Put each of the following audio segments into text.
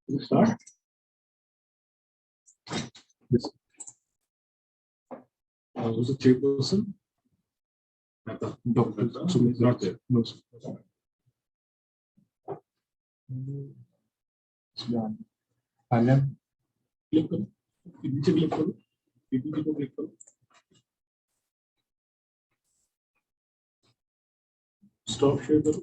Start. Yes. Who's the chairperson? Dr. Sumit not there. No, sir. Click करो. नीचे click करो. PPT को click करो. Stop share करो.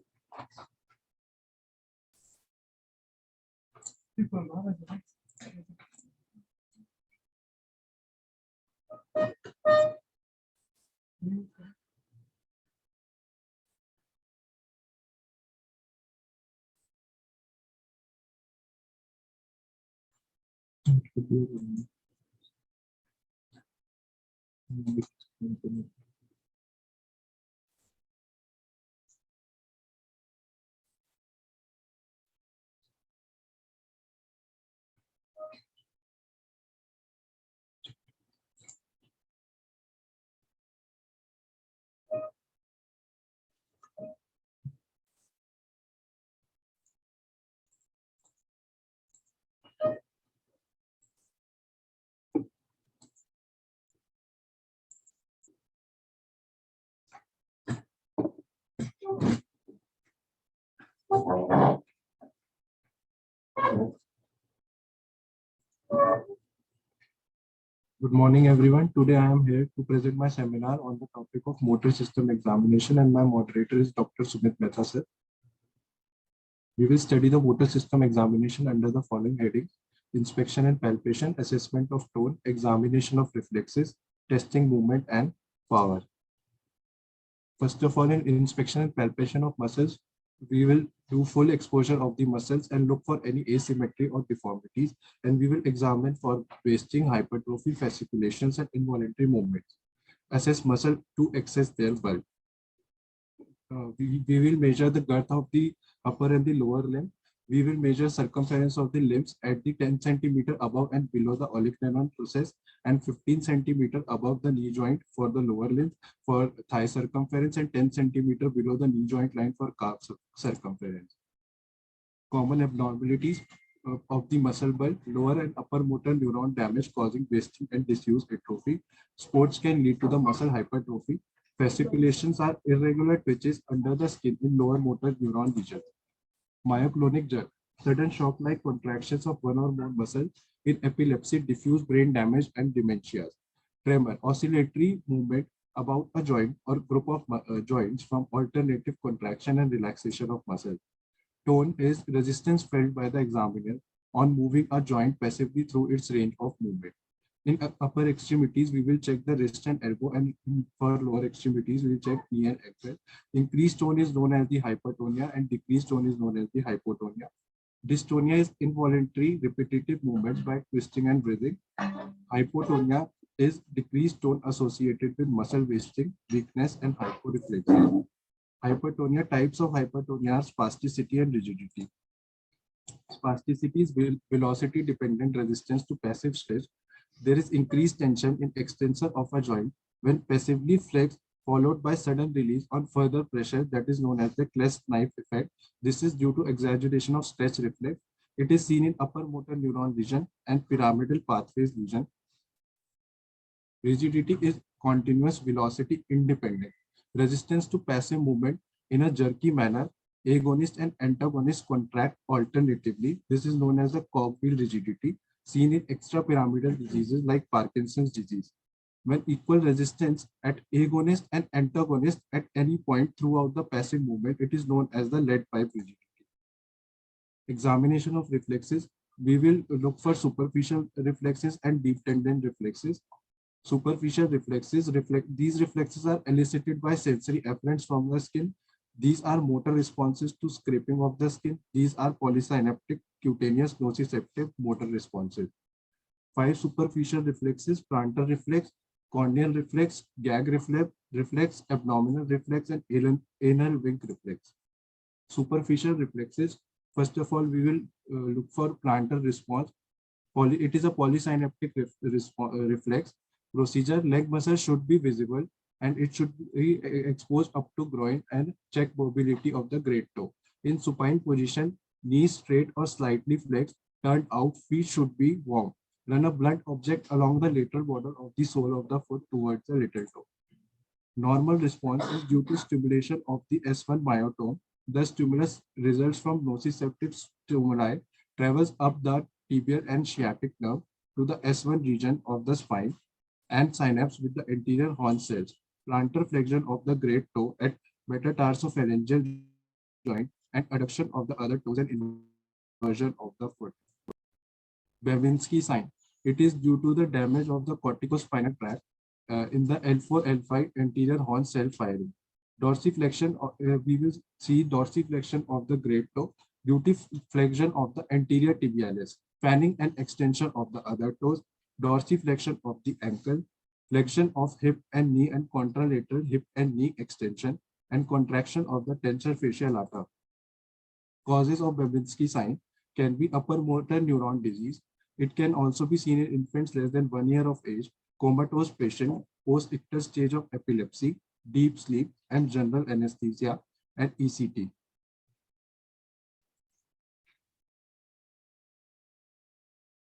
Good morning, everyone. Today I am here to present my seminar on the topic of motor system examination, and my moderator is Dr. Sumit Mehta, sir. We will study the motor system examination under the following headings: inspection and palpation, assessment of tone, examination of reflexes, testing movement and power. First of all, in inspection and palpation of muscles, we will do full exposure of the muscles and look for any asymmetry or deformities, and we will examine for wasting, hypertrophy, fasciculations, and involuntary movements. Assess muscle to access their bulk. We will measure the girth of the upper and the lower limb. We will measure circumference of the limbs at the 10 centimeter above and below the olecranon process, and 15 centimeter above the knee joint for the lower limb for thigh circumference, and 10 centimeter below the knee joint line for calf circumference. Common abnormalities of the muscle bulk: lower and upper motor neuron damage causing wasting and disuse atrophy. Sports can lead to the muscle hypertrophy. Fasciculations are irregular twitches under the skin in lower motor neuron region. Myoclonic jerk, sudden shock-like contractions of one or more muscles in epilepsy, diffuse brain damage, and dementia. Tremor, oscillatory movement about a joint or group of joints from alternative contraction and relaxation of muscle. Tone is resistance felt by the examiner on moving a joint passively through its range of movement. In upper extremities, we will check the wrist and elbow, and for lower extremities, we will check knee and ankle. Increased tone is known as the hypertonia, and decreased tone is known as the hypotonia. Dystonia is involuntary repetitive movements by twisting and breathing. Hypotonia is decreased tone associated with muscle wasting, weakness, and hyporeflexia. Hypertonia, types of hypertonia are spasticity and rigidity. Spasticity is velocity dependent resistance to passive stress. There is increased tension in extensor of a joint when passively flexed, followed by sudden release on further pressure, that is known as the clasp knife effect. This is due to exaggeration of stretch reflex. It is seen in upper motor neuron region and pyramidal pathways region. Rigidity is continuous velocity independent. Resistance to passive movement in a jerky manner. Agonist and antagonist contract alternatively. This is known as the cogwheel rigidity, seen in extrapyramidal diseases like Parkinson's disease. When equal resistance at agonist and antagonist at any point throughout the passive movement, it is known as the lead pipe rigidity. Examination of reflexes. We will look for superficial reflexes and deep tendon reflexes. Superficial reflexes, these reflexes are elicited by sensory efferents from the skin. These are motor responses to scraping of the skin. These are polysynaptic, cutaneous, nociceptive motor responses. 5 superficial reflexes: plantar reflex, corneal reflex, gag reflex, abdominal reflex, and anal wink reflex. Superficial reflexes. First of all, we will look for plantar response. It is a polysynaptic reflex. Procedure: leg muscle should be visible and it should be exposed up to groin and check mobility of the great toe. In supine position, knees straight or slightly flexed. turned out, feet should be warm. Run a blunt object along the lateral border of the sole of the foot towards the little toe. Normal response is due to stimulation of the S1 myotome. The stimulus results from nociceptive stimuli, travels up the tibial and sciatic nerve to the S1 region of the spine and synapse with the anterior horn cells. Plantar flexion of the great toe at metatarsophalangeal joint and adduction of the other toes and inversion of the foot. Babinski sign. It is due to the damage of the corticospinal tract in the L4, L5 anterior horn cell firing. Dorsiflexion, we will see dorsiflexion of the great toe due to flexion of the anterior tibialis, fanning and extension of the other toes, dorsiflexion of the ankle, flexion of hip and knee and contralateral hip and knee extension, and contraction of the tensor fasciae lata. Causes of Babinski sign can be upper motor neuron disease. It can also be seen in infants less than 1 year of age, comatose patient, post-ictal stage of epilepsy, deep sleep, and general anesthesia and ECT.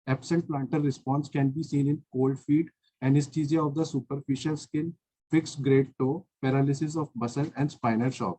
Absent plantar response can be seen in cold feet, anesthesia of the superficial skin, fixed great toe, paralysis of muscle, and spinal shock.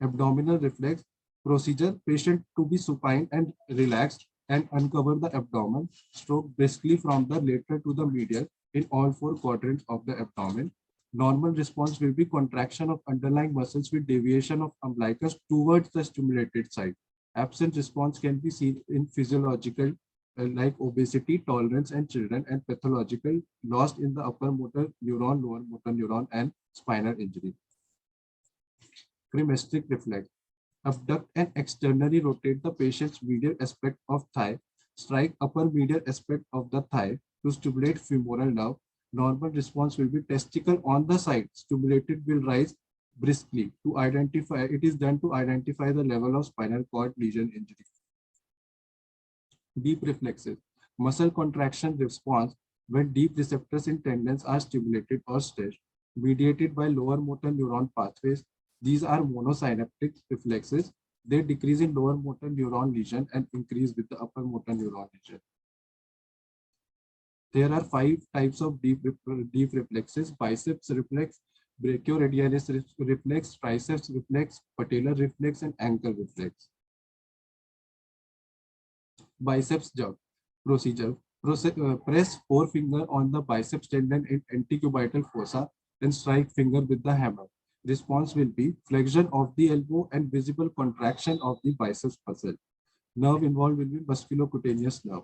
Abdominal reflex procedure, patient to be supine and relaxed and uncover the abdomen, stroke briskly from the lateral to the medial in all 4 quadrants of the abdomen. Normal response will be contraction of underlying muscles with deviation of umbilicus towards the stimulated side. Absent response can be seen in physiological like obesity, tolerance, and children, and pathological lost in the upper motor neuron, lower motor neuron, and spinal injury. Cremasteric reflex. Abduct and externally rotate the patient's medial aspect of thigh. Strike upper medial aspect of the thigh to stimulate femoral nerve. Normal response will be testicle on the side. Stimulated will rise briskly. To identify, it is done to identify the level of spinal cord lesion injury. Deep reflexes. Muscle contraction response when deep receptors in tendons are stimulated or stretched, mediated by lower motor neuron pathways. These are monosynaptic reflexes. They decrease in lower motor neuron lesion and increase with the upper motor neuron lesion. There are 5 types of deep reflexes: biceps reflex, brachioradialis reflex, triceps reflex, patellar reflex, and ankle reflex. Biceps jerk procedure. Press forefinger on the biceps tendon in antecubital fossa and strike finger with the hammer. Response will be flexion of the elbow and visible contraction of the biceps muscle. Nerve involved will be musculocutaneous nerve.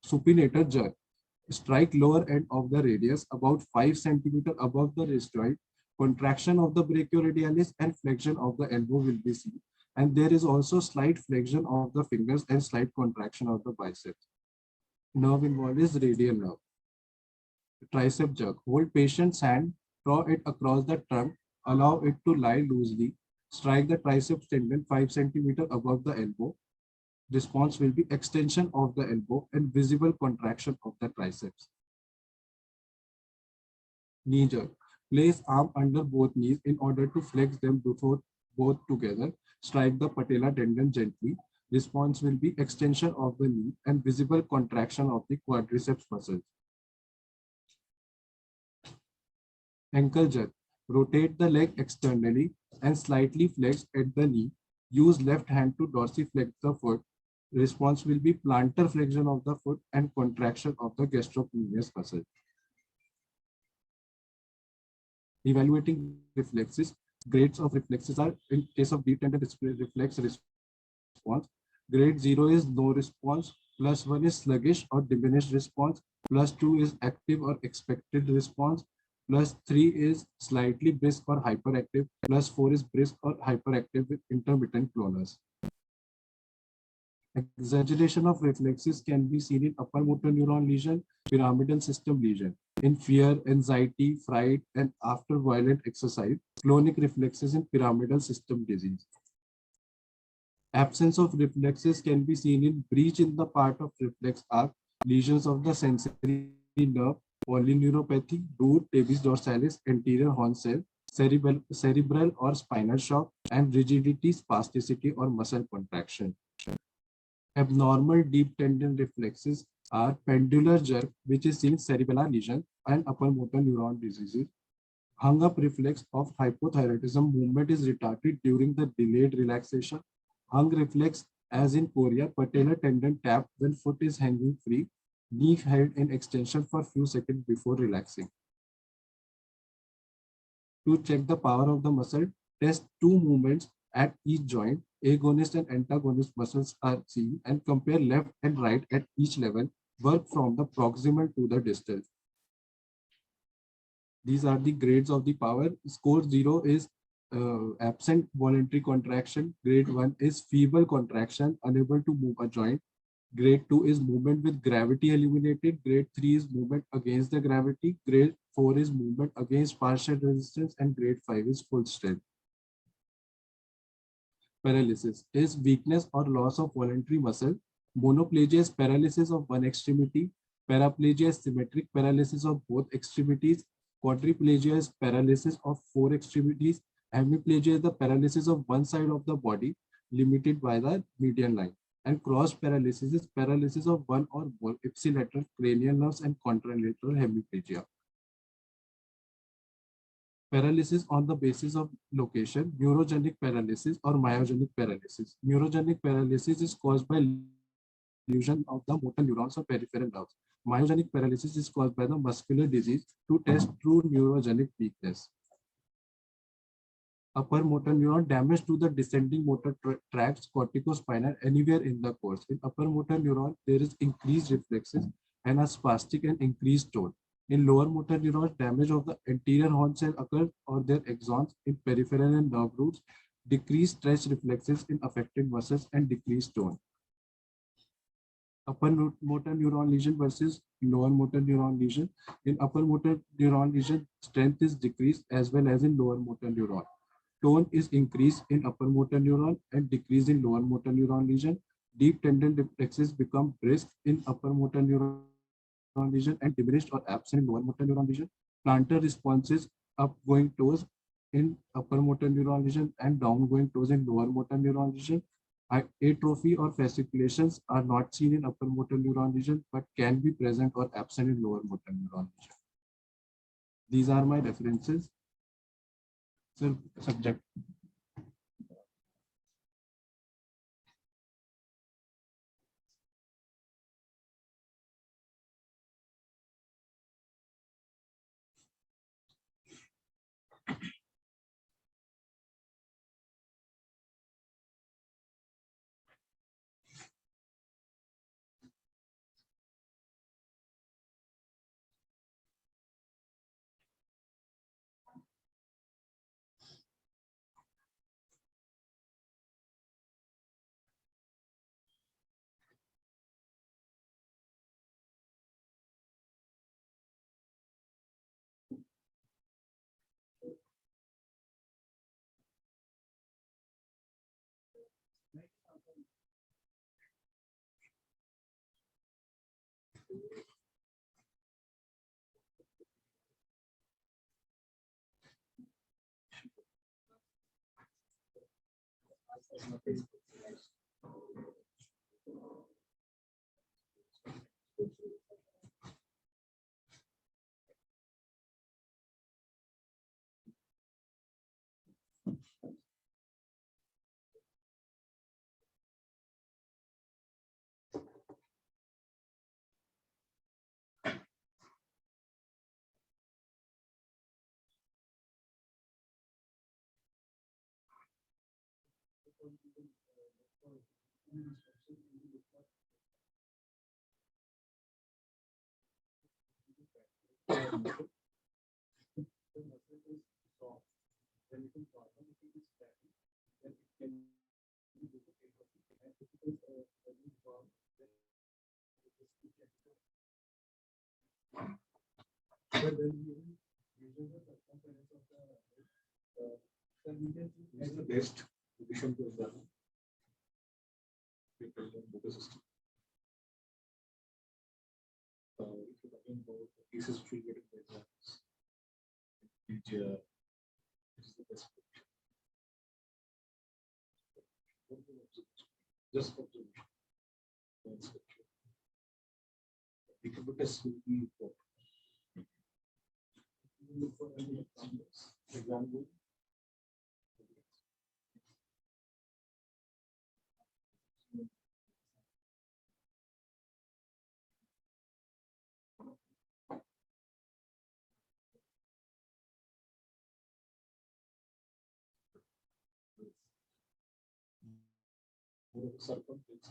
Supinator jerk. Strike lower end of the radius about 5 cm above the wrist joint. Contraction of the brachioradialis and flexion of the elbow will be seen. And there is also slight flexion of the fingers and slight contraction of the biceps. Nerve involved is radial nerve. Tricep jerk. Hold patient's hand, draw it across the trunk, allow it to lie loosely. Strike the triceps tendon 5 cm above the elbow. Response will be extension of the elbow and visible contraction of the triceps. Knee jerk. Place arm under both knees in order to flex them before both together. Strike the patella tendon gently. Response will be extension of the knee and visible contraction of the quadriceps muscles. Ankle jerk. Rotate the leg externally and slightly flex at the knee. Use left hand to dorsiflex the foot. Response will be plantar flexion of the foot and contraction of the gastrocnemius muscle. Evaluating reflexes. Grades of reflexes are, in case of deep tendon reflex response, grade 0 is no response, +1 is sluggish or diminished response, +2 is active or expected response, +3 is slightly brisk or hyperactive, +4 is brisk or hyperactive with intermittent clonus. Exaggeration of reflexes can be seen in upper motor neuron lesion, pyramidal system lesion, in fear, anxiety, fright, and after violent exercise, clonic reflexes in pyramidal system disease. Absence of reflexes can be seen in breach in the part of reflex arc, lesions of the sensory nerve, polyneuropathy, root, tabes dorsalis, anterior horn cell, cerebral or spinal shock, and rigidity, spasticity, or muscle contraction. Abnormal deep tendon reflexes are pendular jerk, which is seen in cerebellar lesion and upper motor neuron diseases. Hung up reflex of hypothyroidism, movement is retarded during the delayed relaxation. Hung reflex, as in chorea, patellar tendon tap when foot is hanging free, knee held in extension for few seconds before relaxing. To check the power of the muscle, test two movements at each joint. Agonist and antagonist muscles are seen, and compare left and right at each level. Work from the proximal to the distal. These are the grades of the power. Score 0 is absent voluntary contraction. Grade 1 is feeble contraction, unable to move a joint. Grade 2 is movement with gravity eliminated. Grade 3 is movement against the gravity. Grade 4 is movement against partial resistance. And grade 5 is full strength. Paralysis is weakness or loss of voluntary muscle. Monoplegia is paralysis of one extremity. Paraplegia is symmetric paralysis of both extremities. Quadriplegia is paralysis of four extremities. Hemiplegia is the paralysis of one side of the body limited by the median line. And cross paralysis is paralysis of one or more ipsilateral cranial nerves and contralateral hemiplegia. Paralysis on the basis of location, neurogenic paralysis or myogenic paralysis. Neurogenic paralysis is caused by lesion of the motor neurons or peripheral nerves. Myogenic paralysis is caused by the muscular disease. To test true neurogenic weakness. Upper motor neuron, damage to the descending motor tracts, corticospinal, anywhere in the course. In upper motor neuron, there is increased reflexes and a spastic and increased tone. In lower motor neurons, damage of the anterior horn cell occurs or their axons. In peripheral and nerve roots, decreased stretch reflexes in affected muscles and decreased tone. Upper motor neuron lesion versus lower motor neuron lesion. In upper motor neuron lesion, strength is decreased as well as in lower motor neuron. Tone is increased in upper motor neuron and decreased in lower motor neuron lesion. Deep tendon reflexes become brisk in upper motor neuron lesion and diminished or absent in lower motor neuron lesion. Plantar responses, upgoing toes in upper motor neuron lesion and downgoing toes in lower motor neuron lesion. Atrophy or fasciculations are not seen in upper motor neuron lesion but can be present or absent in lower motor neuron lesion. These are my references. So, subject. This is the best position to examine the system. If you're talking about the cases which will get in the exams, just observation. Decubitus will be important. Look for any examples. Example. Circumference.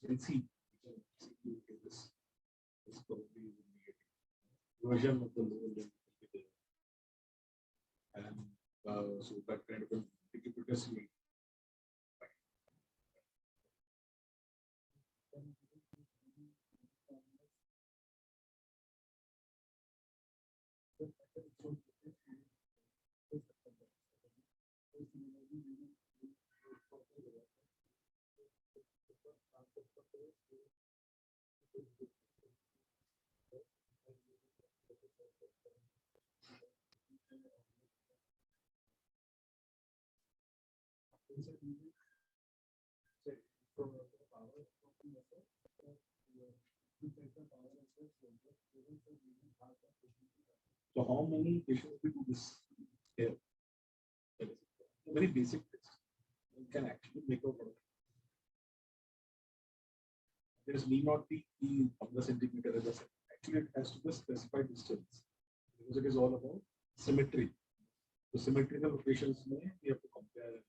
You can see this is probably version of the lower limb will be there. And so that kind of a decubitus will so how many patients we do this here? Very basic test. You can actually make a product. There is need not be of the centimeter as I said. Actually, it has to be a specified distance because it is all about symmetry. So symmetrical locations may we have to compare.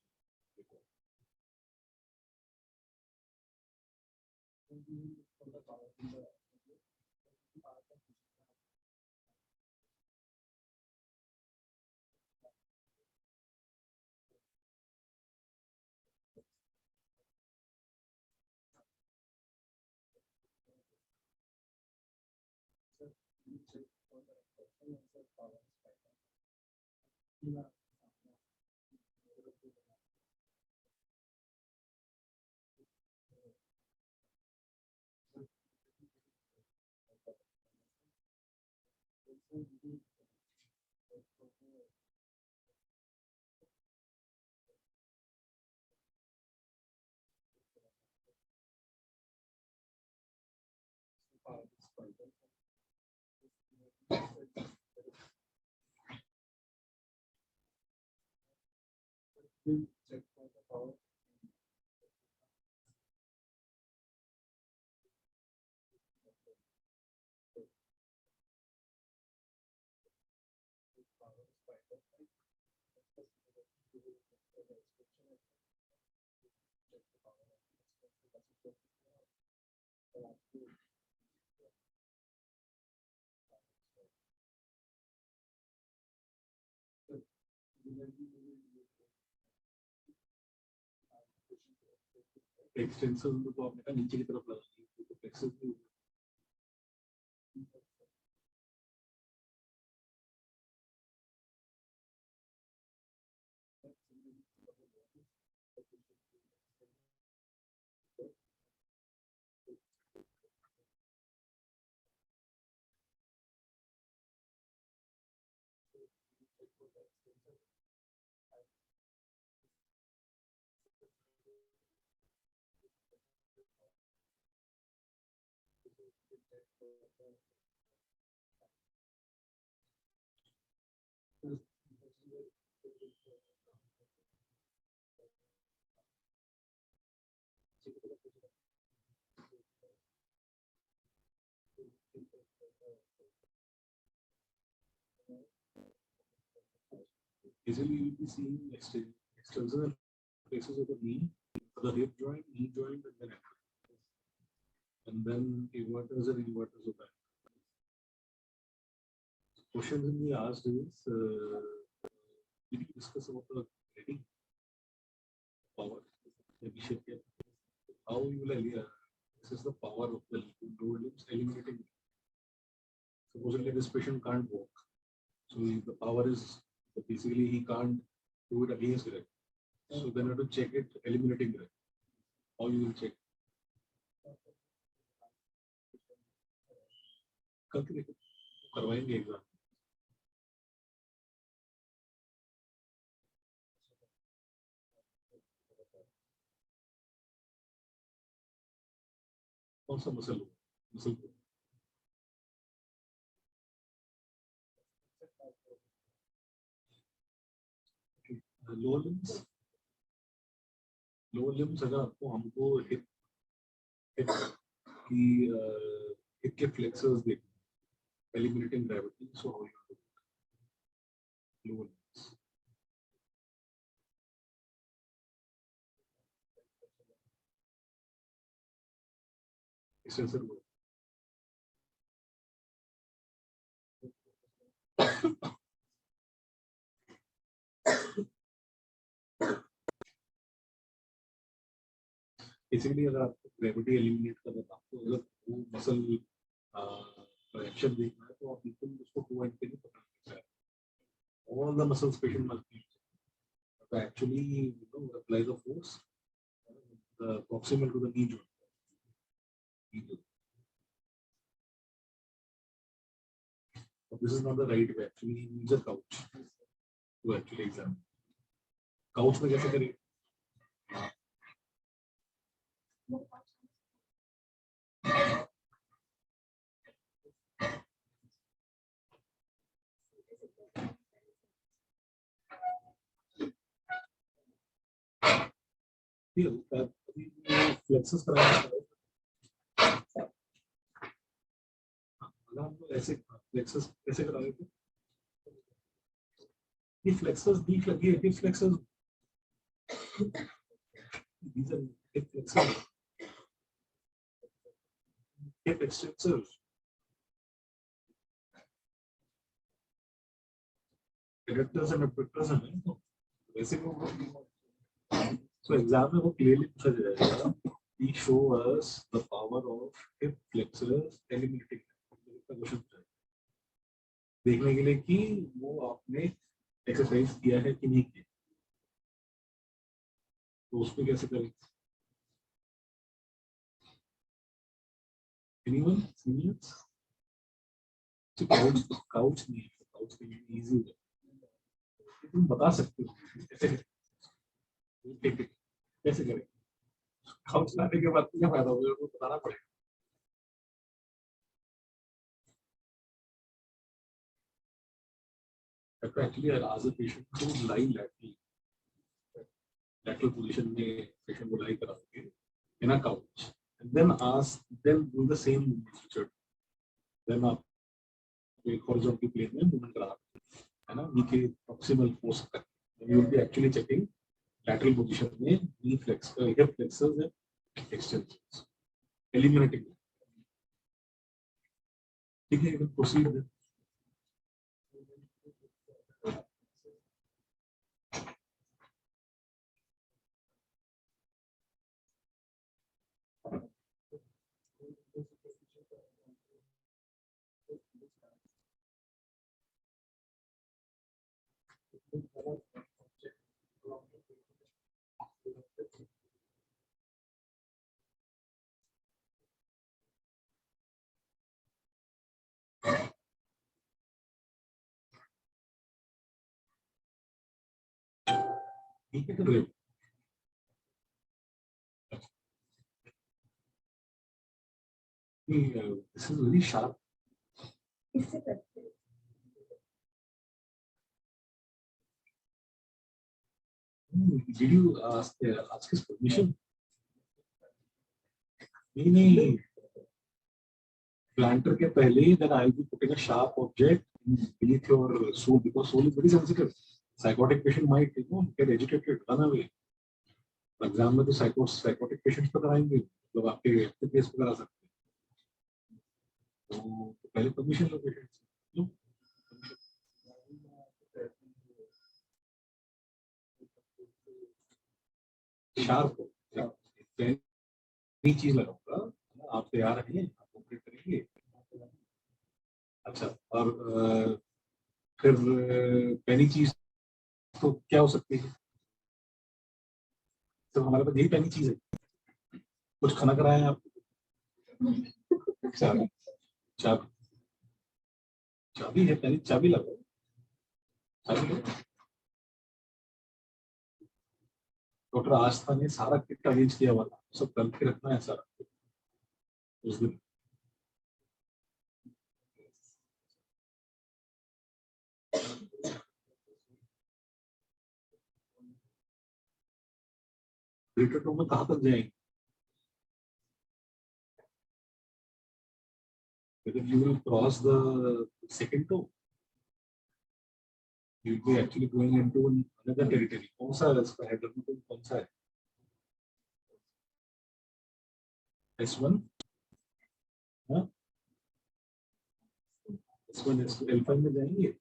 Check for the power. Extension तो आपने कहा नीचे की तरफ लगानी है तो flexible भी easily you will be seeing external places of the knee, the hip joint, knee joint, and then ankle. And then inverters and inverters of that. Questions in the asked is, did you discuss about the rating power? Maybe shake it. How you will this is the power of the lower limbs eliminating. Supposedly this patient can't walk. So the power is basically he can't do it against Greg. So then you have to check it eliminating Greg. How you will check? करवाएंगे exam कौन सा muscle muscle lower limbs अगर आपको हमको hip की hip के flexors देखना eliminating gravity so how you lower limbs इससे सर बेसिकली अगर आपको ग्रेविटी एलिमिनेट करना है आपको अगर वो मसल एक्शन देखना है तो आप बिल्कुल उसको 2 एंड पे नहीं पकड़ सकते हैं all the muscle patient must be to actually apply the force proximal to the knee joint. But this is not the right way. Actually, he needs a couch to actually examine. Couch में कैसे करें? Plexus कराना ऐसे plexus कैसे कराए थे ये plexus week लगी है hip plexus these are hip flexors hip extensors adductors and abductors हैं तो वैसे वो so एग्जाम में वो क्लियरली पूछा जाएगा he show us the power of hip flexors eliminating question देखने के लिए कि वो आपने एक्सरसाइज किया है कि नहीं किया तो उसमें कैसे करें एनीवन सीनियर्स काउच नहीं है काउच के लिए इजी हो जाए तुम बता सकते हो कैसे करें काउच लाने के बाद क्या फायदा होगा वो बताना पड़ेगा एक्चुअली आज अ पेशेंट को लाई lateral position में patient को lie कराओगे in a couch and then do the same movement then आप एक horizontal plane में movement करा है ना knee के proximal force तक you will be actually checking lateral position में knee flex hip flexors and extensions eliminating ठीक है proceed with ठीक है तो this is very sharp did you ask his permission नहीं planter के पहले ही then I'll be putting a sharp object beneath your soul because soul is very sensitive psychotic patient might get agitated run away exam में तो psychotic patients पर कराएंगे लोग आपके case पर करा सकते हैं तो पहले परमिशन लो पेशेंट से शार्प पहली चीज लगाऊंगा आप तैयार रहिए आप ऑपरेट करेंगे अच्छा और फिर पहली चीज तो क्या हो सकती है तो हमारे पास यही पहली चीज है कुछ खाना कराया आपको चाबी चाबी चाबी है पहली चाबी लगाओ चाबी डॉक्टर आस्था ने सारा किट अरेंज किया हुआ था सब करके रखना है सारा उस दिन ग्रेटर टू में कहाँ तक जाएंगे? Whether you will cross the second toe, you will be actually going into another territory. कौन सा है इसका header में कौन सा है? S1, हाँ? S1, S2, L5 में जाएंगे?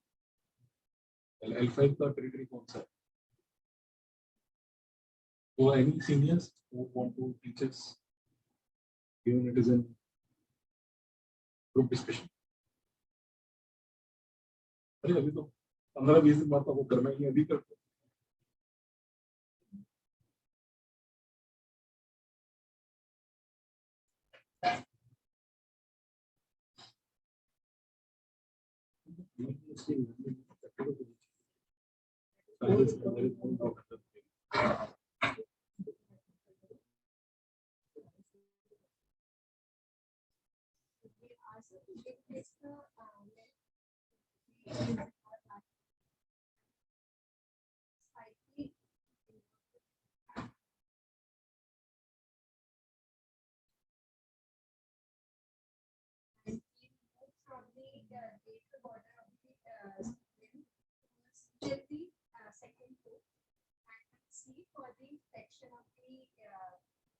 L5 का territory कौन सा है? So any seniors who want to teach us, even it is in group discussion. अरे अभी तो 15-20 दिन बाद तो वो करना ही है, अभी करते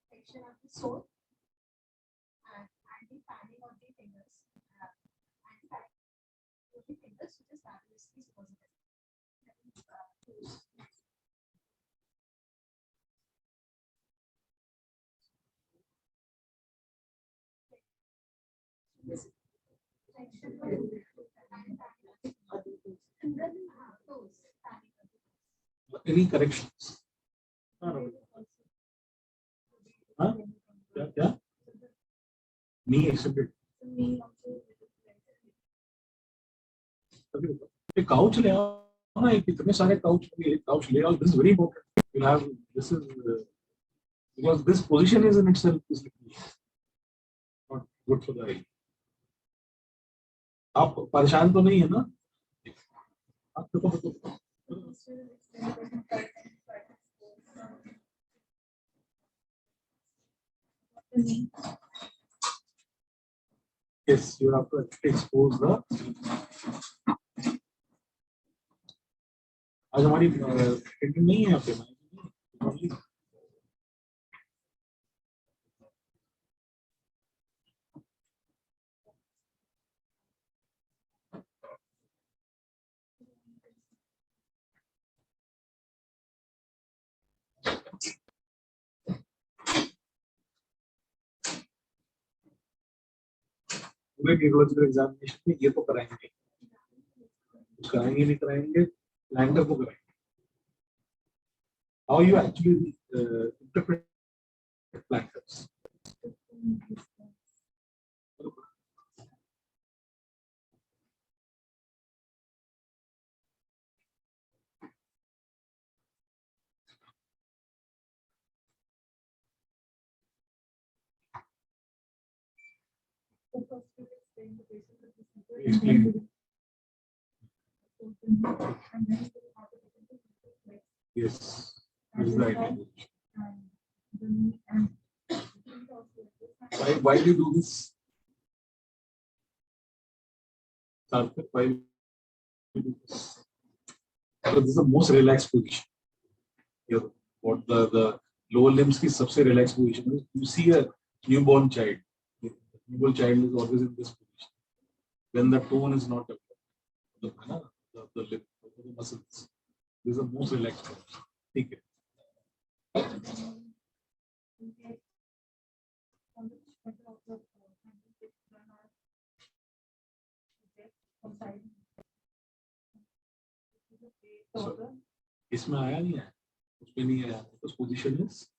section of the sole and the fanning of the fingers and the fanning of the fingers which is fabulously positive. This section and then toes, fanning of the toes. Any corrections? हाँ? क्या? Knee extended. Couch ले आओ ना, इतने सारे couch ले आओ. This is very important. You'll have this is because this position is in itself is not good for the eye. आप परेशान तो नहीं है ना? आप तो yes, you have to expose the. आज हमारी ट्रेनिंग नहीं है आपके में. पूरे न्यूरोलॉजिकल एग्जामिनेशन में ये तो कराएंगे, नहीं कराएंगे, लैंडर को कराएंगे. How you actually interpret plankers? Explain. Yes. Is the idea. Why do you do this? Sarthak, why do you do this? Because this is the most relaxed position. Here, what the lower limbs is सबसे relaxed position. You see a newborn child. The newborn child is always in this position. When the tone is not developed, the lip, the muscles. This is the most relaxed position. ठीक है. So, इसमें आया नहीं है, उसमें नहीं आया. This position is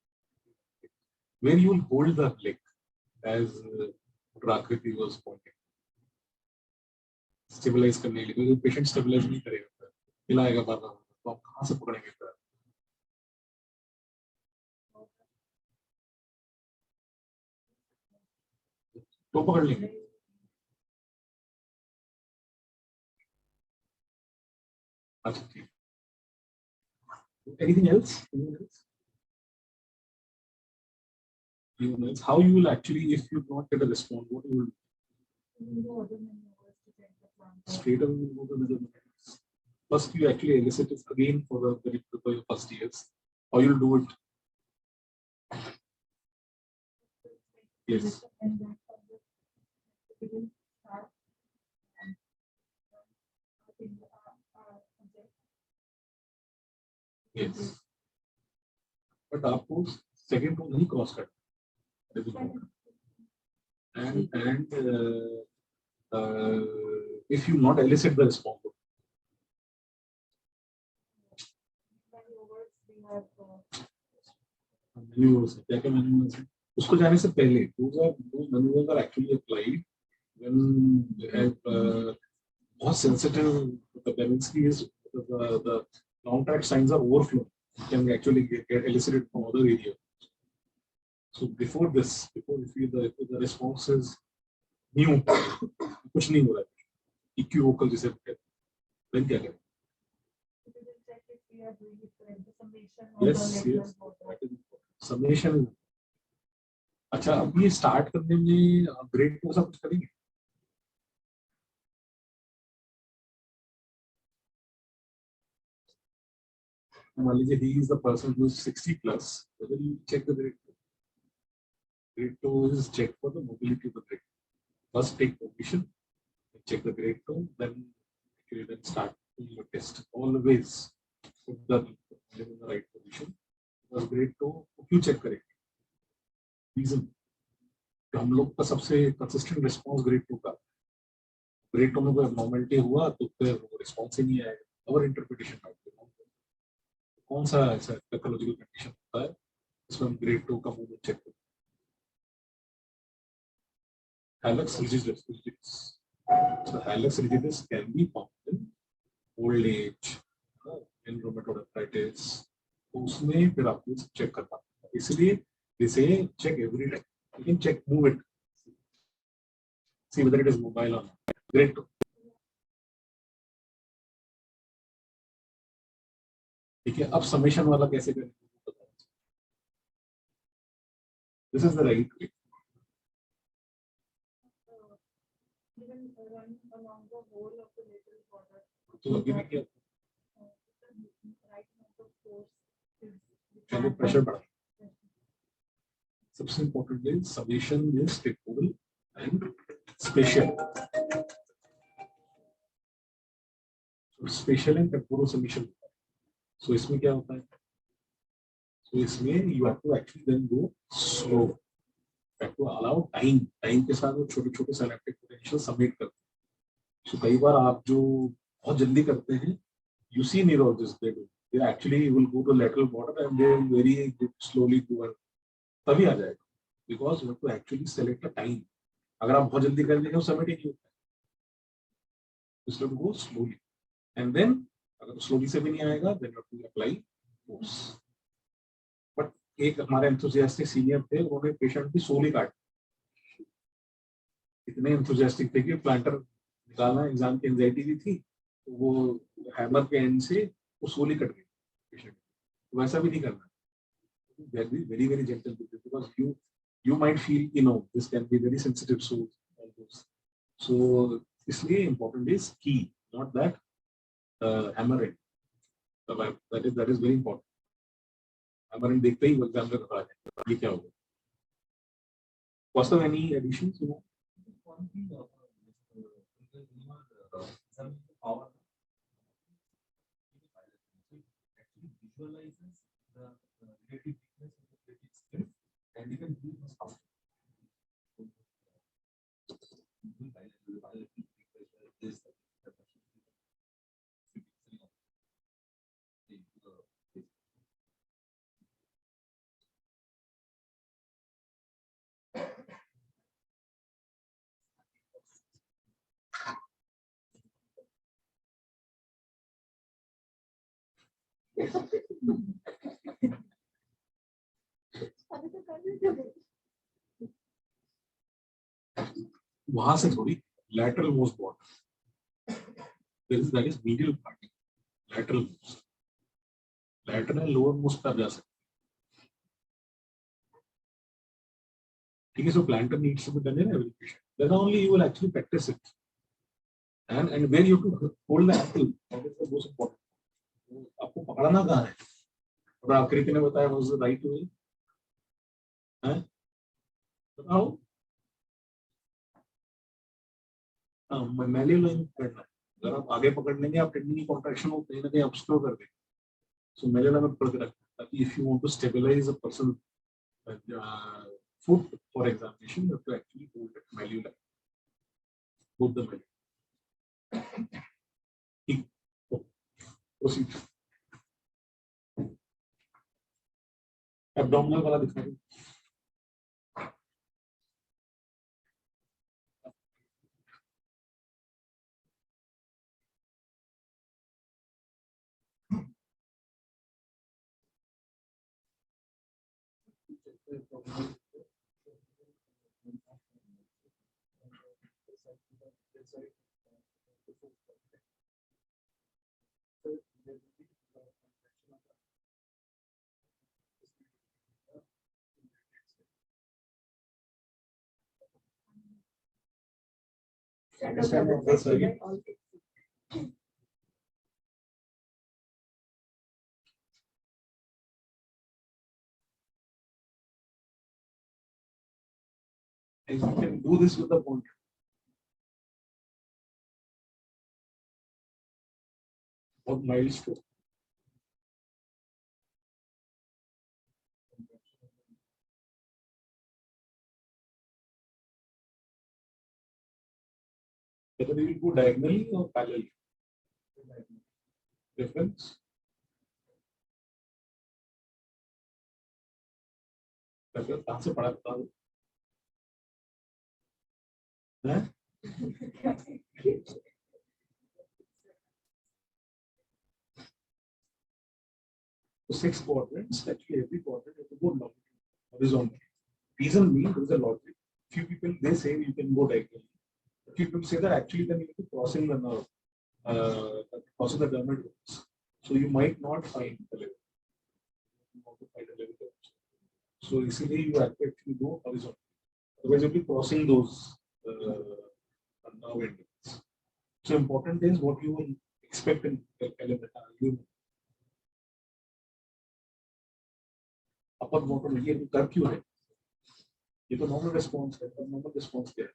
where you will hold the leg, as Prakriti was pointing. Stabilize करने के लिए, patient stabilize नहीं करेगा, हिलाएगा बार-बार, तो आप कहाँ से पकड़ेंगे? तो पकड़ लेंगे. अच्छा ठीक. Anything else? Anyone else? Anyone else? How you will actually, if you not get a response, what you will straight away you go to another manuals. First, you actually elicit it again for your first years, or you'll do it. Yes. Yes. But आपको second को नहीं cross करना. That is important. And if you not elicit the response, manuals, उसको जाने से पहले those manuals are actually applied when बहुत sensitive the pregnancy is the long tract signs are overflow can actually get elicited from other areas. So before this, if the response is new, कुछ नहीं हो रहा है, equivocal जिसे कहते हैं, then क्या करें? Yes. Summation. अच्छा, अब ये स्टार्ट करने में ग्रेड 2 सब कुछ करेंगे. मान लीजिए he is the person who is 60 plus, whether you check the grade 2. Grade 2 is checked for the mobility of the grade. First take position, check the grade 2, then start your test. Always put the in the right position. Because grade 2 क्यों check करेंगे? Reason हम लोग का सबसे consistent response grade 2 का. Grade 2 में कोई abnormality हुआ तो फिर response ही नहीं आएगा. Our interpretation है कौन सा ऐसा पैथोलॉजिकल कंडीशन होता है इसमें हम ग्रेड 2 का मूवमेंट चेक करते हैं. Hallux rigidus. So hallux rigidus can be found in old age, in rheumatoid arthritis. उसमें फिर आपको चेक करना है. इसलिए इसे check every time. You can check, move it, see whether it is mobile or not. Grade 2. ठीक है. अब समेशन वाला कैसे करें? This is the right way. तो अभी भी क्या चलो प्रेशर बढ़ा. सबसे इम्पोर्टेंट है summation is tectorial and special. Special and tectorial summation. So इसमें क्या होता है? सो इसमें you have to actually then go slow. You have to allow time के साथ वो छोटे-छोटे सिनेप्टिक पोटेंशियल सबमिट करते हैं. सो कई बार आप जो बहुत जल्दी करते हैं, you see neurologists they actually will go to lateral border and they will very slowly go and तभी आ जाएगा. Because you have to actually select a time. अगर आप बहुत जल्दी कर देंगे तो सबमिट ही नहीं होता है. इसलिए वो slowly and then अगर slowly से भी नहीं आएगा then you have to apply force. But एक हमारे एंथुसियास्टिक सीनियर थे, उन्होंने पेशेंट की सोल ही काट. इतने एंथुसियास्टिक थे कि प्लांटर निकालना एग्जाम की एंजाइटी भी थी, तो वो हैमर के एंड से वो सोल ही कट गई पेशेंट. वैसा भी नहीं करना. Very very gentle with it because you might feel this can be very sensitive. So इसलिए important is key, not that hammering. That is very important. Hammering देखते ही एग्जाम में घबरा जाए. ये क्या होगा? Was there any additions? One thing power actually visualizes the relative weakness of the relative strength and even do it faster. वहां से थोड़ी lateral most border. That is medial part. Lateral most. Lateral and lower most पर जा सकते. ठीक है, so plantar needs to be done in every patient. Then only you will actually practice it. And where you have to hold the ankle. That is the most important. आपको पकड़ना कहाँ है? और आकृति ने बताया was the right way. हैं? बताओ. हाँ, मैंने लाइन पकड़ना है. अगर आप आगे पकड़ लेंगे, आप टेंडन की कॉन्ट्रैक्शन को कहीं ना कहीं ऑब्स्ट्रक्ट कर देंगे. So मैंने लाइन में पकड़ के रखना है. ताकि if you want to stabilize a person foot for examination, you have to actually hold it manually. Both the manually. Proceed. Abdominal वाला दिखा दो. Understand what that's saying? And you can do this with the point. What milestone? Whether you will go diagonally or parallelly. Difference? कहाँ से पढ़ा था? So 6 quadrants, actually every quadrant has to go horizontally. Reason being, there is a logic. Few people, they say you can go diagonally. Few people say that actually then you need to crossing the nerve, crossing the dermal roots. So you might not find the level. You want to find a level. So easily you have to actually go horizontally. Otherwise you'll be crossing those nerve endings. So important is what you will expect in you upper motor ये कर क्यों है? ये तो normal response है. Normal response क्या है?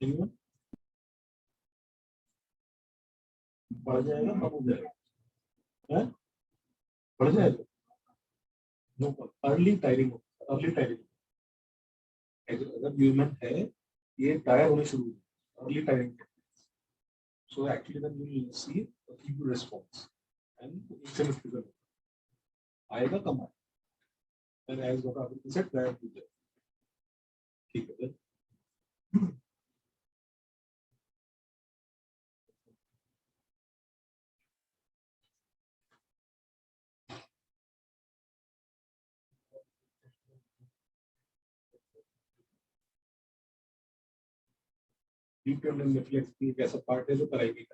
Anyone? बढ़ जाएगा, कम हो जाएगा. हैं? बढ़ जाएगा. No, early tiring. Early tiring. अगर ह्यूमन है, ये टायर होने शुरू हुए. Early tiring. So actually then you will see a few response and asymmetrical. आएगा कम आएगा. And as what I said, that will be ठीक है. डीप टर्न रिफ्लेक्स की एक ऐसा पार्ट है जो कराएगी.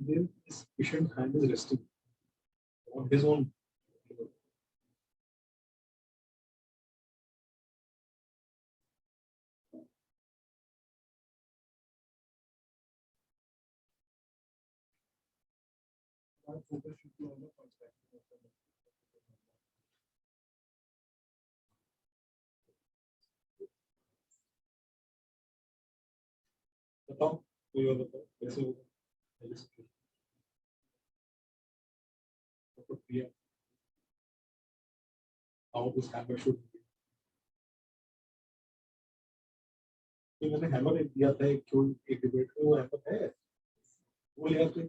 This patient hand is resting on his own. Our focus should be on the perspective of the बताओ कोई और बताओ कैसे होगा पहले से तो clear how this hammer should be मैंने हैमर दिया था एक जो एक डिबेट में वो हैमर है वो ले आते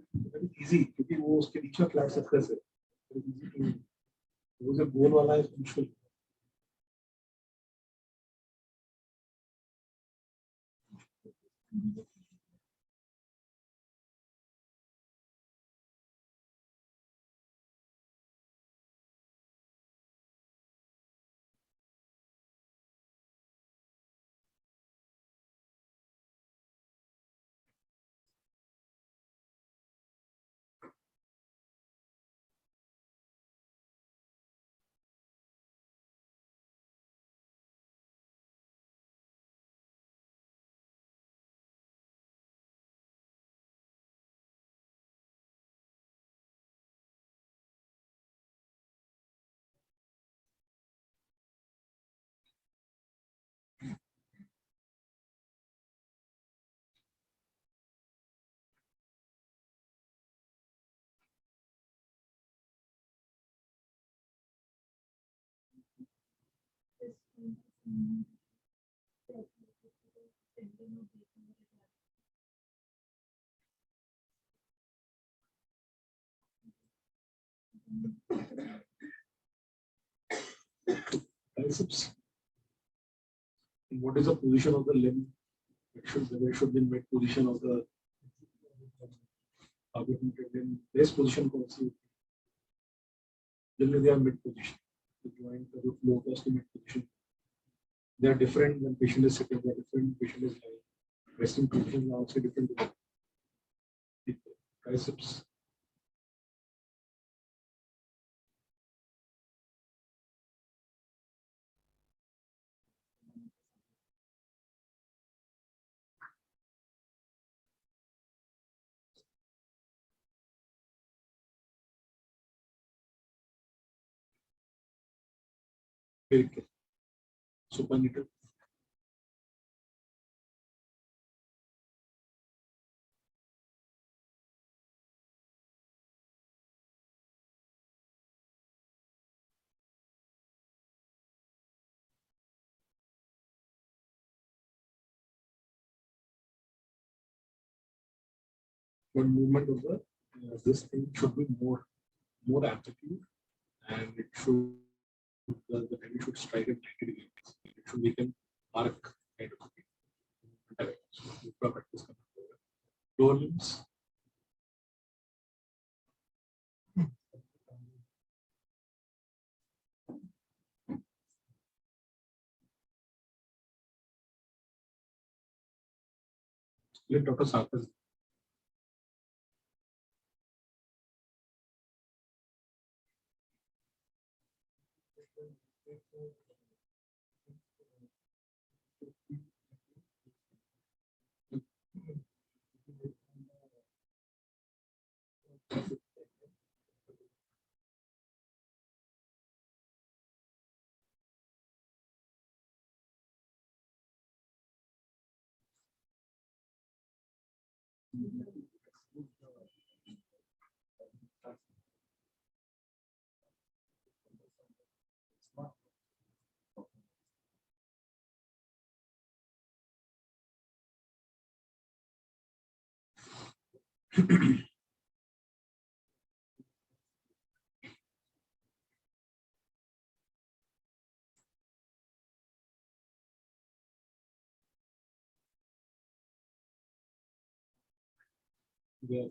इजी क्योंकि वो उसके नीचे फ्लैट सरफेस है इजी वो जो गोल वाला है मुश्किल biceps. What is the position of the limb? It should be in mid position of the limb. Base position कौन सी? Generally they are mid position. The joint का जो flow होता है उसकी mid position. They are different when patient is sitting. They are different patient is lying. Resting position are also different. Triceps. Supinator. But movement of the this thing should be more amplitude and it should the head should strike at 90 degrees. It should make an arc kind of thing. So, practice lower limbs. Let Dr. Sarkar. Yes,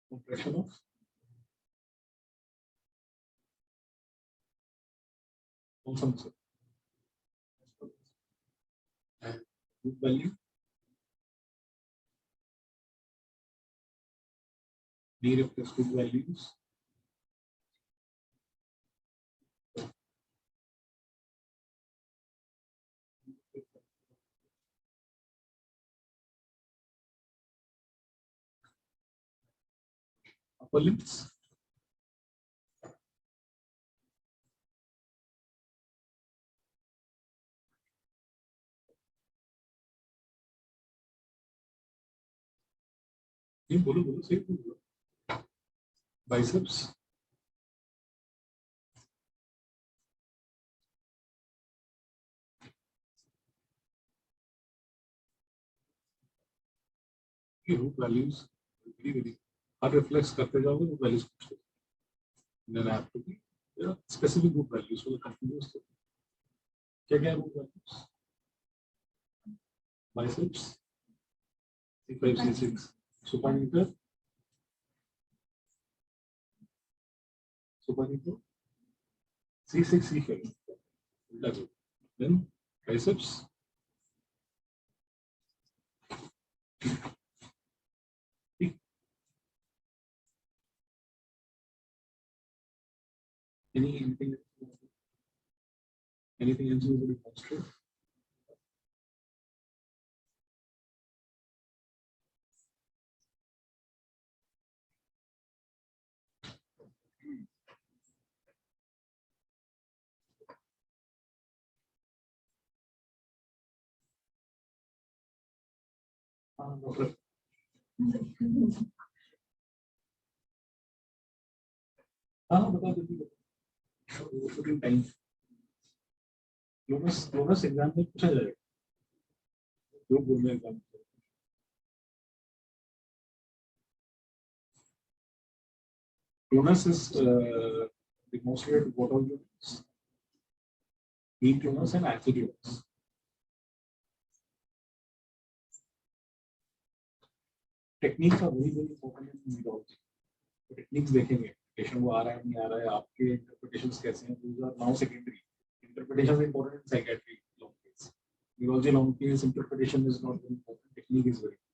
compression of consumption and good value reflects good values upper limits. ये बोलो बोलो सही बोलो biceps की root values very very हर reflex करते जाओगे root values पूछते then I have to be specific root values for the continuous क्या root values biceps C5 C6 supinator C6 C5 then triceps anything else you would demonstrate? बता दीजिए time लोनस exam में पूछा जाएगा जो बोलने exam Jonas is demonstrated what all Jonas, mean Jonas and acid Jonas. Techniques are very important in meteorology. Techniques देखेंगे, patient वो आ रहा है नहीं आ रहा है, आपके interpretations कैसे हैं, those are now secondary. Interpretation is important in psychiatry long case. Meteorology long case interpretation is not very important. Technique is very important.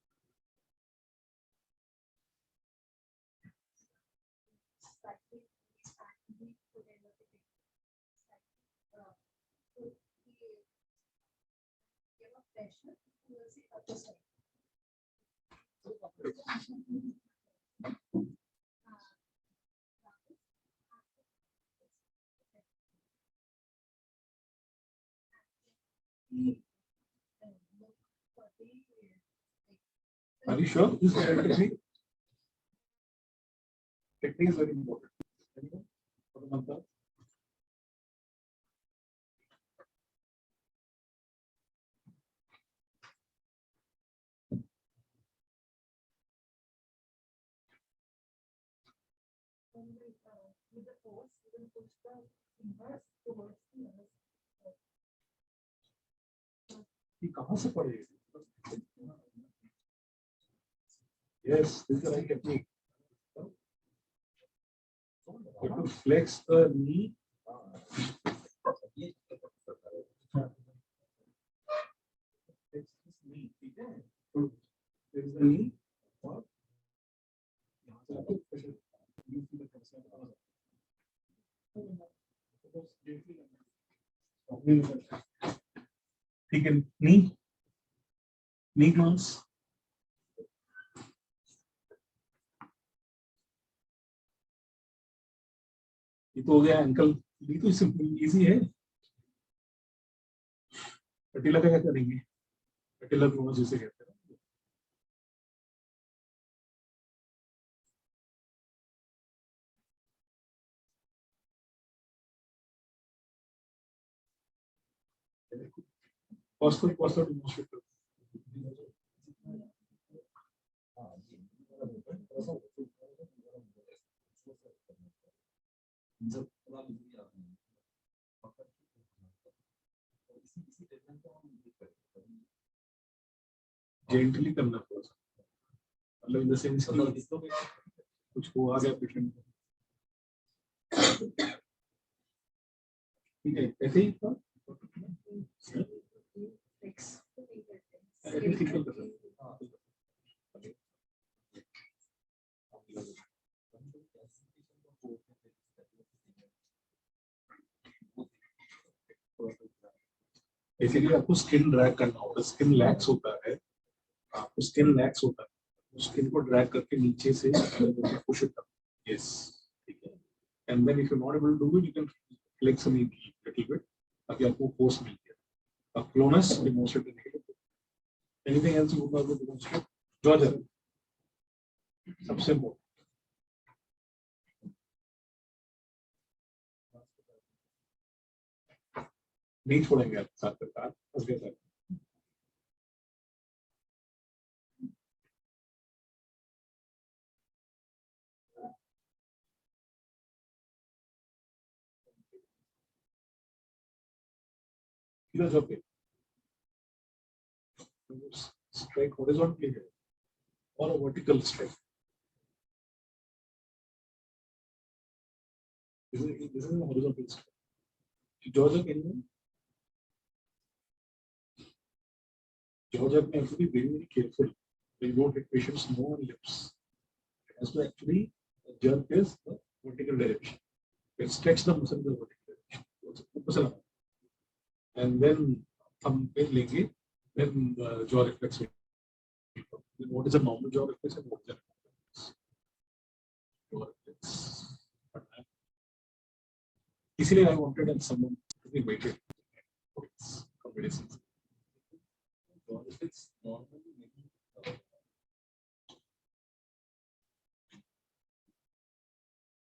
Are you sure this is the right technique? Technique is very important. For the month of with the force, you will push the fingers towards the nose. ये कहाँ से पढ़े? Yes, this is the right technique. You have to flex the knee. Flex this knee. Flex the knee. ठीक है नी glance ये तो हो गया एंकल ये तो सिंपल इजी है पटिला का क्या करेंगे पटिला ग्लांस जिसे कहते हैं Cost demonstrator. Gently करना थोड़ा सा मतलब in the sense कुछ हो आ गया पेशेंट को, ठीक है, ऐसे ही था। Fix the fingertips. ऐसे ही simple कर सकते हैं। हाँ, बेसिकली आपको स्किन ड्रैग करना होगा, स्किन लैक्स होता है, आपको स्किन लैक्स होता है, स्किन को ड्रैग करके नीचे से पुश इट अप, यस, ठीक है, and then if you not able to do it, you can flex little bit ताकि आपको फोर्स मिल जाए। अब क्लोनस डेमोंस्ट्रेट करने के लिए anything else you want to demonstrate? जॉर्जर सबसे इम्पोर्टेंट, नहीं छोड़ेंगे आप साथ में साथ बस गया sir. Here's okay. Strike horizontally here or a vertical strike. This is a horizontal strike. George up anyone? George up have to be very, very careful. When you don't hit patients no on lips. It has to actually jerk is the vertical direction. You stretch the muscle in the vertical direction. And then thumb पे लेंगे, then the jaw reflex will come. Then what is a normal jaw reflex and what is a jaw reflex? Easily I wanted and someone to be waited for its medicines. Jaw reflex normally maybe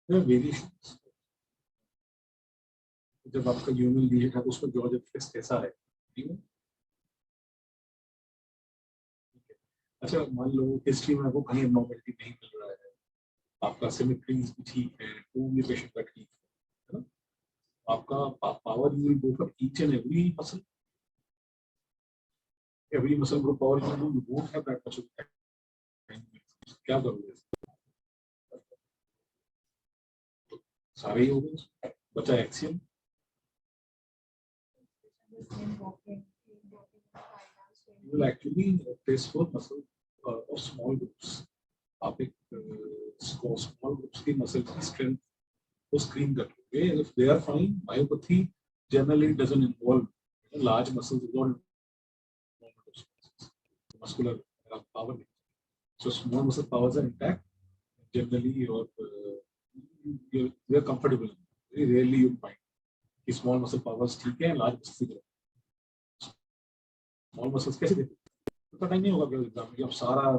there are variations. जब आपका human lead है तो उसमें jaw reflex कैसा है, ठीक है? अच्छा मान लो हिस्ट्री में आपको कहीं एब्नॉर्मलिटी नहीं मिल रहा है, आपका सिमेट्री ठीक है, टून पेशेंट का ठीक है ना, आपका power you will go for each and every muscle group power you do, you don't have that much time, क्या करोगे? सारे ही हो गए, बचा axial. You will actually test for muscle of small groups. आप एक small groups की muscle की strength को screen करोगे, and if they are fine, myopathy generally doesn't involve large muscles, involve muscular power. So small muscle powers are intact. Generally, you are comfortable. Very rarely you find कि small muscle powers ठीक है, large muscles small muscles कैसे देते तो पता ही नहीं होगा exam में, आप सारा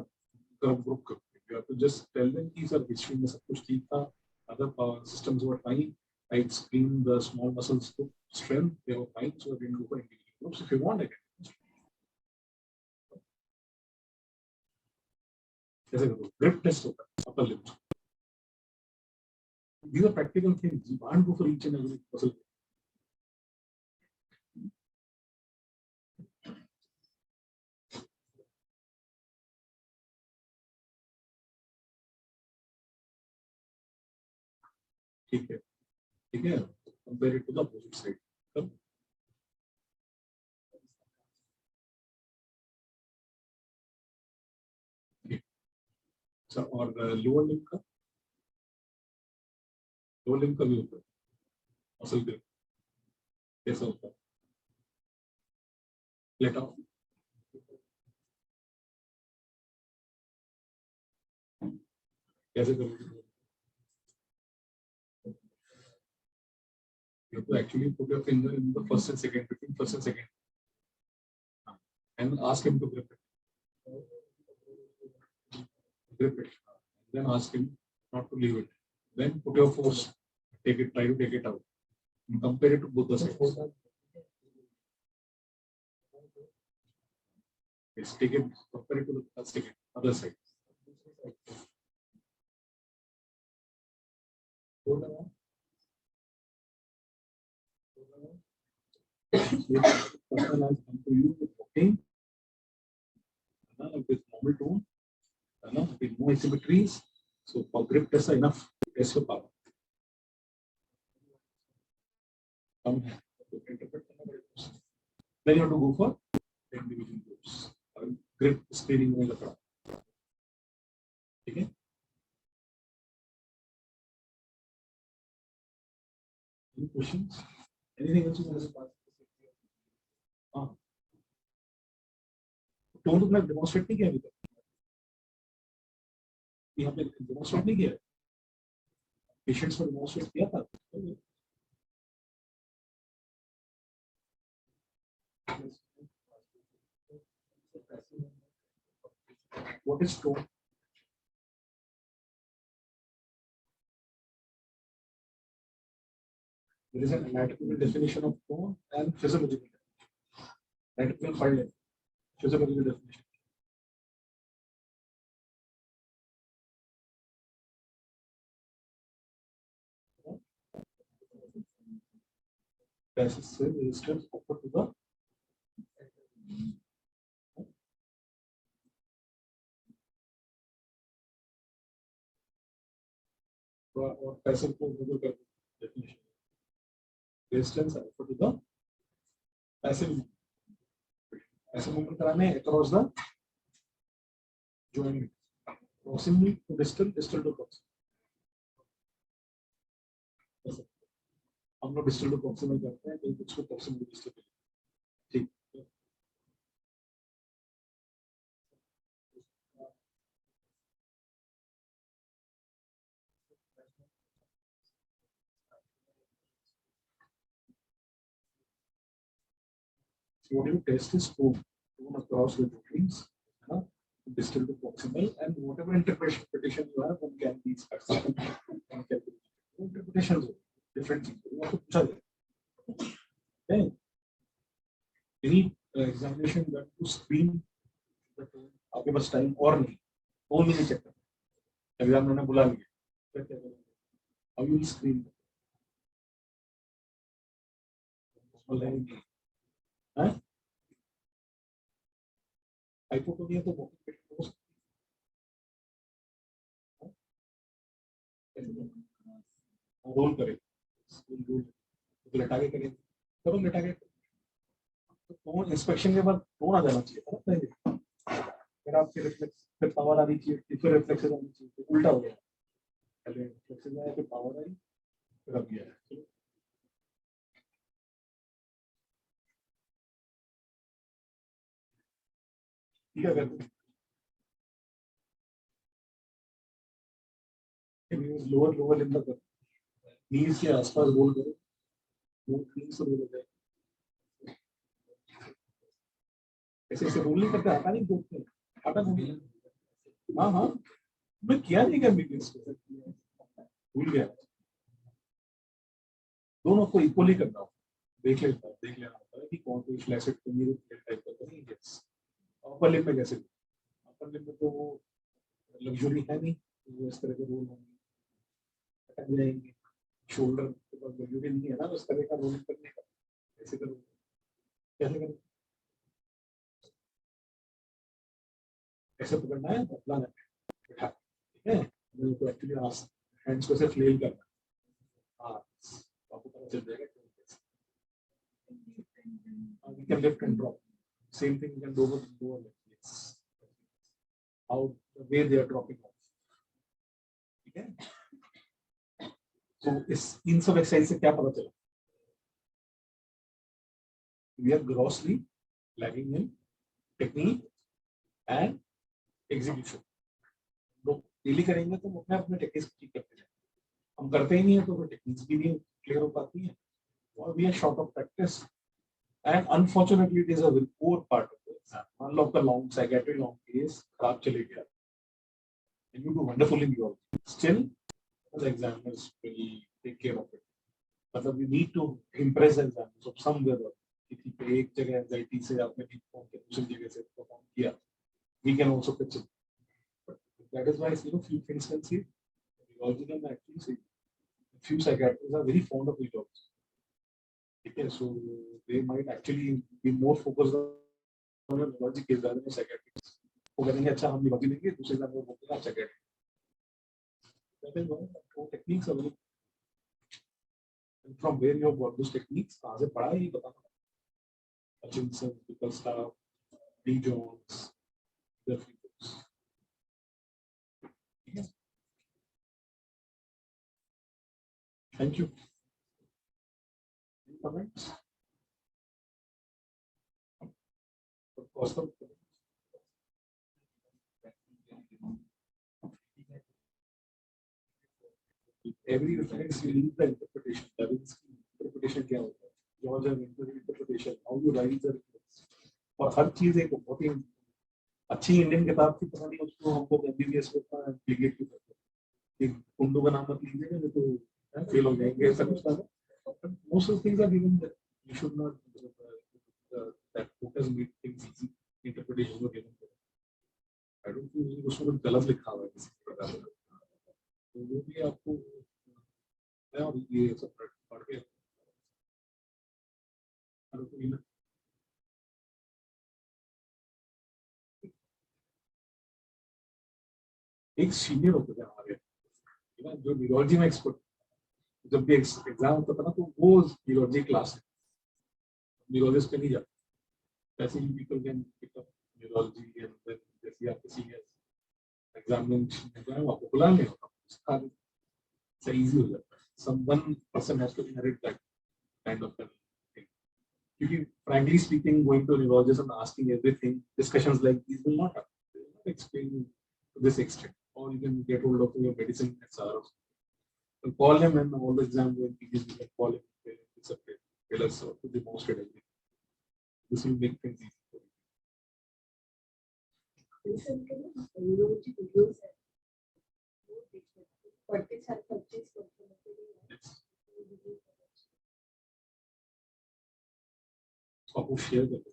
ग्रुप करते हो, तो जस्ट टेल देम कि सर हिस्ट्री में सब कुछ ठीक था, other power systems were fine, I screen the small muscles to strength, they were fine, so I didn't go for individual groups, if you want I can कैसे करो, grip test होता है upper lip, these are practical things, you can't go for each and every muscle. ठीक है, ठीक है, compare it to the opposite side. Sir और lower limb का, लोअर लिम्ब का भी होता है मसल ग्रिप, कैसा होता है? लेट आउट, कैसे करोगे? You have to actually put your finger in the first and second, between first and second, and ask him to grip it. Grip it. Then ask him not to leave it. Then put your force, take it, try to take it out. And compare it to both the sides. Yes, take it, compare it to the second, other side. Person has come to you with walking, with normal tone, with no asymmetries, So for grip test enough test your power. कम है तो interpret करना पड़ेगा. Then you have to go for individual groups. Grip screening में लगा. ठीक है. Any questions? Anything else you want to ask? हाँ. Tone तो मैंने डेमोन्स्ट्रेट नहीं किया अभी तक. यहाँ पे डेमोन्स्ट्रेट नहीं किया. पेशेंट्स को डेमोन्स्ट्रेट किया था. What is tone? There is an anatomical definition of tone and physiological. Anatomical file, physiological definition. Passive resistance offered to the or passive definition. Resistance offered to the passive movement. Passive movement कराने across the joint, proximal to distal, distal to proximal. हम लोग distal to proximal करते हैं, कुछ को proximal to distal. ठीक. So what you test is tone across the joints, distal to proximal, and whatever interpretation you have, one can be specific. Interpretations different things. You have to पूछा जाए. Okay. Any examination you have to screen the tone. आपके पास time और नहीं, tone नहीं check करना. Examiner ने बुला लिया, फिर क्या करेंगे? How you will screen? हाँ? हाइपोटोनिया तो बहुत हो सकती है. रोल करें, रोल लटा के करें, करो लटा के. तो टोन इंस्पेक्शन के बाद टोन आ जाना चाहिए था पहले. फिर आपके रिफ्लेक्स, फिर पावर आ रही चाहिए, फिर रिफ्लेक्सेस आनी चाहिए. उल्टा हो गया. पहले रिफ्लेक्सेस आया, फिर पावर आई, फिर अब गया. ठीक है. लोअर लिम्ब तक नीज के आसपास रोल करो. से रोल हो जाए. ऐसे ऐसे रोल नहीं करते, आता नहीं बोलते, आता नहीं. हाँ हाँ, मैं किया नहीं क्या मीटिंग्स को, भूल गया. दोनों को इक्वली करना हो. देख लेना होता है कि कौन सी फ्लैशेट टाइप का नहीं है. अपर लिम्ब में कैसे? अपर लिम्ब में तो वो लग्जरी है नहीं, वो इस तरह के रोल होंगे, अटक जाएंगे. शोल्डर के पास लग्जरी नहीं है ना, उस तरह का रोल करने का. ऐसे करो, कैसे करो? ऐसे पकड़ना है, अपना बैठा. ठीक है. तो एक्चुअली हैंड्स को सिर्फ फ्लेल करना. हाँ, आपको पता चल जाएगा. We can lift and drop. Same thing you can do with lower legs. How the way they are dropping off. ठीक है. तो इस इन सब एक्सरसाइज से क्या पता चला? We are grossly lagging in technique and execution. लोग डेली करेंगे तो अपने अपने टेक्निक्स ठीक करते हैं. हम करते ही नहीं है तो फिर टेक्निक्स भी नहीं क्लियर हो पाती है. और we are short of practice. And unfortunately, it is a very poor part of the exam. One of the long psychiatry long case, खराब चले गया. And you do wonderful in your. Still, the examiners will take care of it. मतलब you need to impress the examiners of somewhere or किसी पे एक जगह anxiety से आपने perform किया, दूसरी जगह से perform किया. We can also pitch it. But that is why few things can see. Rheology can actually see. Few psychiatrists are very fond of rheology. Okay, so they might actually be more focused on a logic rather than psychiatrics. वो कहेंगे अच्छा हम निभागी लेंगे, दूसरे का वो बोलते हैं psychiatric. depends on what techniques available. And from where you have got those techniques, कहाँ से पढ़ा है ये बताना. Hutchinson, Bickerstaff, D. Jones, the few books. Yes. Thank you. Any comments? Of course, every reference you need the interpretation. That is interpretation क्या होता है? George and interpretation. How you write the reference. और हर चीज एक बहुत ही अच्छी Indian किताब की पता नहीं उसको हमको एमबीबीएस करता है एप्लीकेट क्यों करते हैं. एक कुंडू का नाम मत लीजिएगा नहीं तो फेल हो जाएंगे ऐसा कुछ था. Most of the things are given that you should not that book has made things easy. Interpretation were given. I don't think उसमें कुछ गलत लिखा हुआ है किसी प्रकार का. तो वो भी आपको और ये सब पढ़ के एक सीनियर होते थे हमारे जो न्यूरोलॉजी में एक्सपर्ट. जब भी एग्जाम होता था ना तो वो न्यूरोलॉजी क्लास है. न्यूरोलॉजिस्ट पे नहीं जाते. ऐसे ही people can pick up neurology and then जैसे आपके सीनियर एग्जामिनेशन में जाए आपको बुला नहीं होता. It's easy हो जाता है. Some one person has to inherit that kind of thing. Because frankly speaking, going to a neurologist and asking everything, discussions like these will not happen. They will not explain to this extent. Or you can get hold of your medicine at SROs. So call him and all the exam when you can call him. It's a tell us to demonstrate everything. This will make things easy for you. So आपको share कर दो.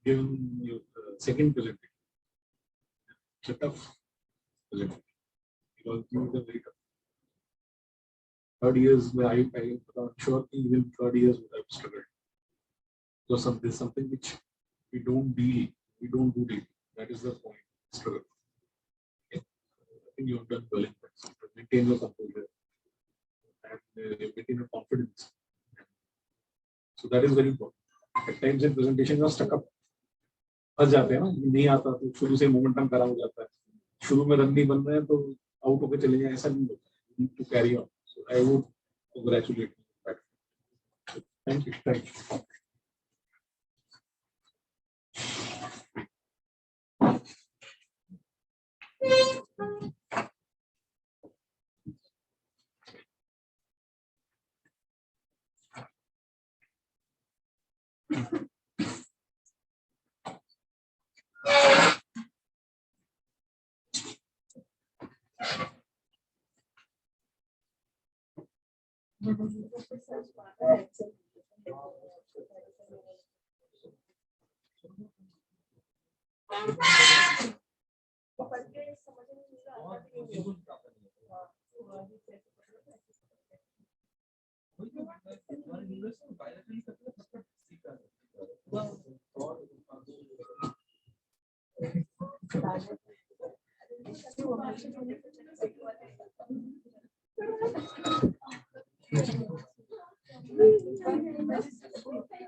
Given your second presentation, it's a tough presentation because you are very tough. Third years, I'm sure even third years would have struggled. So there's something which we don't do daily. That is the point. Struggle. Okay. I think you have done well in that. Maintain your composure and maintain your confidence. So that is very important. At times in presentation, you are stuck up. फंस जाते हैं ना, नहीं आता तो शुरू से momentum खराब हो जाता है. शुरू में रन नहीं बन रहे हैं तो आउट होकर चले जाए ऐसा नहीं होता. You need to carry on. So I would congratulate you. Thank you. Thank you.